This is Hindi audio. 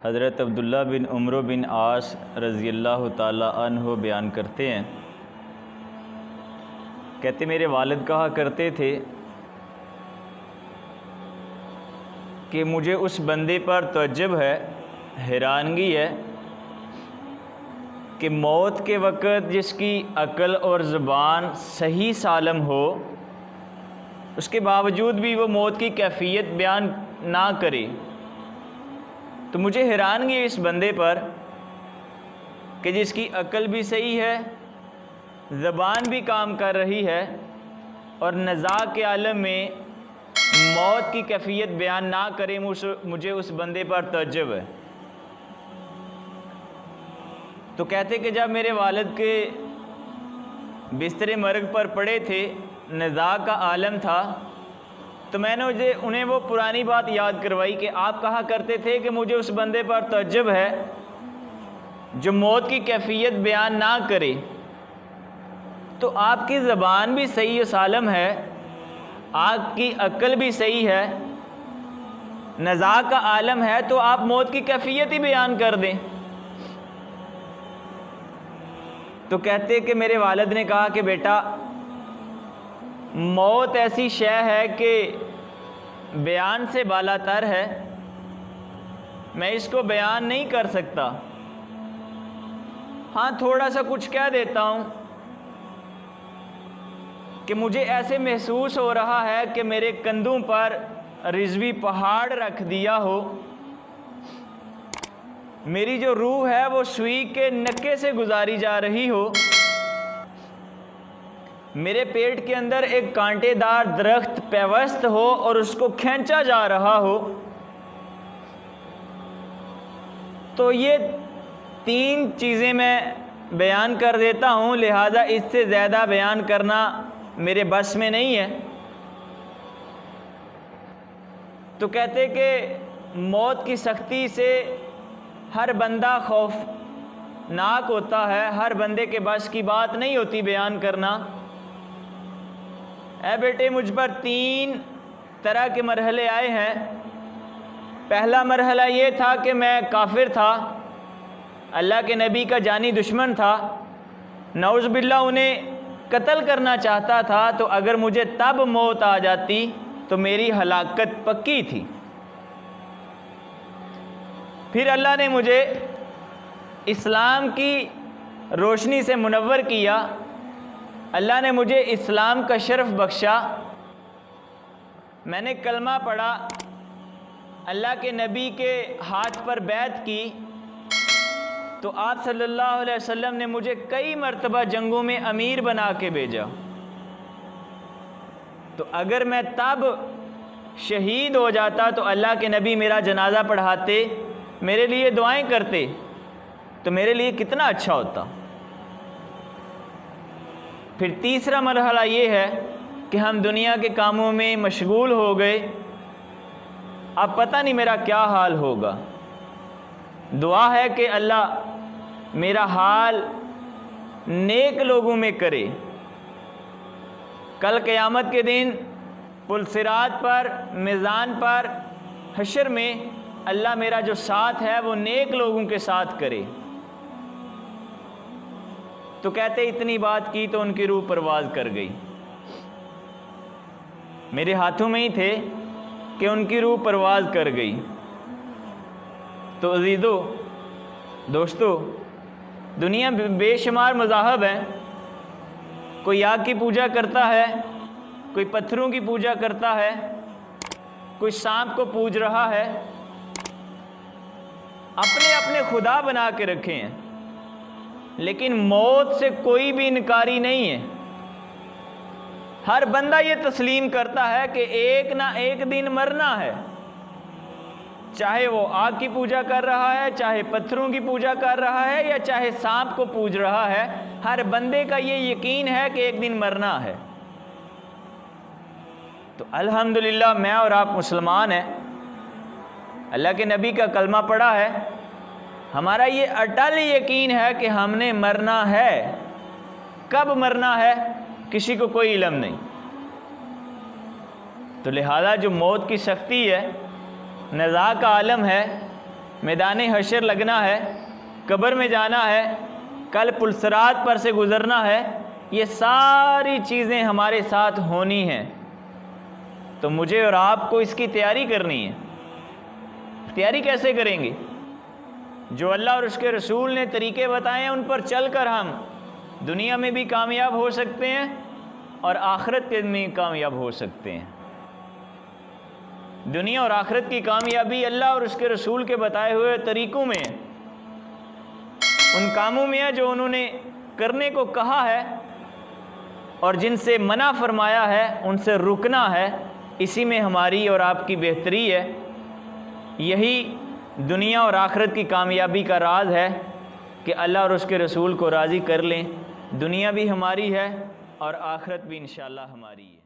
हज़रत अब्दुल्ला बिन उमर बिन आस रज़ियल्लाहु ताला अन्हु बयान करते हैं, कहते मेरे वालिद कहा करते थे कि मुझे उस बंदे पर तअज्जुब है, हैरानगी है कि मौत के वक़्त जिसकी अक़ल और ज़ुबान सही सालम हो, उसके बावजूद भी वो मौत की कैफ़ियत बयान ना करे। तो मुझे हैरानगी है इस बंदे पर कि जिसकी अक़ल भी सही है, ज़बान भी काम कर रही है और नज़ा के आलम में मौत की कैफ़ियत बयान ना करे। मुझे उस बंदे पर तअज्जुब है। तो कहते कि जब मेरे वालिद के बिस्तरे मर्ग पर पड़े थे, नज़ा का आलम था, तो मैंने उन्हें वो पुरानी बात याद करवाई कि आप कहा करते थे कि मुझे उस बंदे पर तअज्जुब है जो मौत की कैफ़ियत बयान ना करे। तो आपकी ज़बान भी सही सालम है, आपकी अक्ल भी सही है, नज़ा का आलम है, तो आप मौत की कैफ़ियत ही बयान कर दें। तो कहते कि मेरे वालिद ने कहा कि बेटा, मौत ऐसी शय है कि बयान से बालातर है, मैं इसको बयान नहीं कर सकता। हाँ, थोड़ा सा कुछ कह देता हूँ कि मुझे ऐसे महसूस हो रहा है कि मेरे कंधों पर रिज़वी पहाड़ रख दिया हो, मेरी जो रूह है वो सुई के नक्के से गुजारी जा रही हो, मेरे पेट के अंदर एक कांटेदार दरख्त पैवस्त हो और उसको खींचा जा रहा हो। तो ये 3 चीज़ें मैं बयान कर देता हूँ, लिहाजा इससे ज़्यादा बयान करना मेरे बस में नहीं है। तो कहते कि मौत की सख्ती से हर बंदा खौफनाक होता है, हर बंदे के बस की बात नहीं होती बयान करना। ऐ बेटे, मुझ पर 3 तरह के मरहले आए हैं। पहला मरहला ये था कि मैं काफिर था, अल्लाह के नबी का जानी दुश्मन था, नऊज़ बिल्लाह उन्हें कत्ल करना चाहता था। तो अगर मुझे तब मौत आ जाती तो मेरी हलाकत पक्की थी। फिर अल्लाह ने मुझे इस्लाम की रोशनी से मुनव्वर किया, अल्लाह ने मुझे इस्लाम का शर्फ बख्शा, मैंने कलमा पढ़ा, अल्लाह के नबी के हाथ पर बैत की, तो आप सल्लल्लाहु अलैहि वसल्लम ने मुझे कई मरतबा जंगों में अमीर बना के भेजा। तो अगर मैं तब शहीद हो जाता तो अल्लाह के नबी मेरा जनाजा पढ़ाते, मेरे लिए दुआएं करते, तो मेरे लिए कितना अच्छा होता। फिर तीसरा मरहला ये है कि हम दुनिया के कामों में मशगूल हो गए, अब पता नहीं मेरा क्या हाल होगा। दुआ है कि अल्लाह मेरा हाल नेक लोगों में करे। कल क़यामत के दिन पुल सिरात पर, मीज़ान पर, हशर में अल्लाह मेरा जो साथ है वो नेक लोगों के साथ करे। तो कहते इतनी बात की तो उनकी रूह परवाज़ कर गई। मेरे हाथों में ही थे कि उनकी रूह परवाज़ कर गई। तो अज़ीज़ों, दोस्तों, दुनिया बेशुमार मज़ाहब हैं। कोई आग की पूजा करता है, कोई पत्थरों की पूजा करता है, कोई सांप को पूज रहा है, अपने अपने खुदा बना के रखे हैं। लेकिन मौत से कोई भी इनकारी नहीं है। हर बंदा ये तस्लीम करता है कि एक ना एक दिन मरना है। चाहे वो आग की पूजा कर रहा है, चाहे पत्थरों की पूजा कर रहा है, या चाहे सांप को पूज रहा है, हर बंदे का ये यकीन है कि एक दिन मरना है। तो अल्हम्दुलिल्लाह मैं और आप मुसलमान हैं, अल्लाह के नबी का कलमा पढ़ा है, हमारा ये अटल यकीन है कि हमने मरना है। कब मरना है किसी को कोई इल्म नहीं। तो लिहाजा जो मौत की सख्ती है, नज़ा का आलम है, मैदान हशर लगना है, कब्र में जाना है, कल पुलसरात पर से गुज़रना है, ये सारी चीज़ें हमारे साथ होनी हैं। तो मुझे और आपको इसकी तैयारी करनी है। तैयारी कैसे करेंगे? जो अल्लाह और उसके रसूल ने तरीके बताए हैं उन पर चलकर हम दुनिया में भी कामयाब हो सकते हैं और आखिरत में भी कामयाब हो सकते हैं। दुनिया और आखिरत की कामयाबी अल्लाह और उसके रसूल के बताए हुए तरीक़ों में, उन कामों में है जो उन्होंने करने को कहा है और जिनसे मना फरमाया है उनसे रुकना है। इसी में हमारी और आपकी बेहतरी है। यही दुनिया और आखिरत की कामयाबी का राज है कि अल्लाह और उसके रसूल को राज़ी कर लें। दुनिया भी हमारी है और आखिरत भी इंशाअल्लाह हमारी है।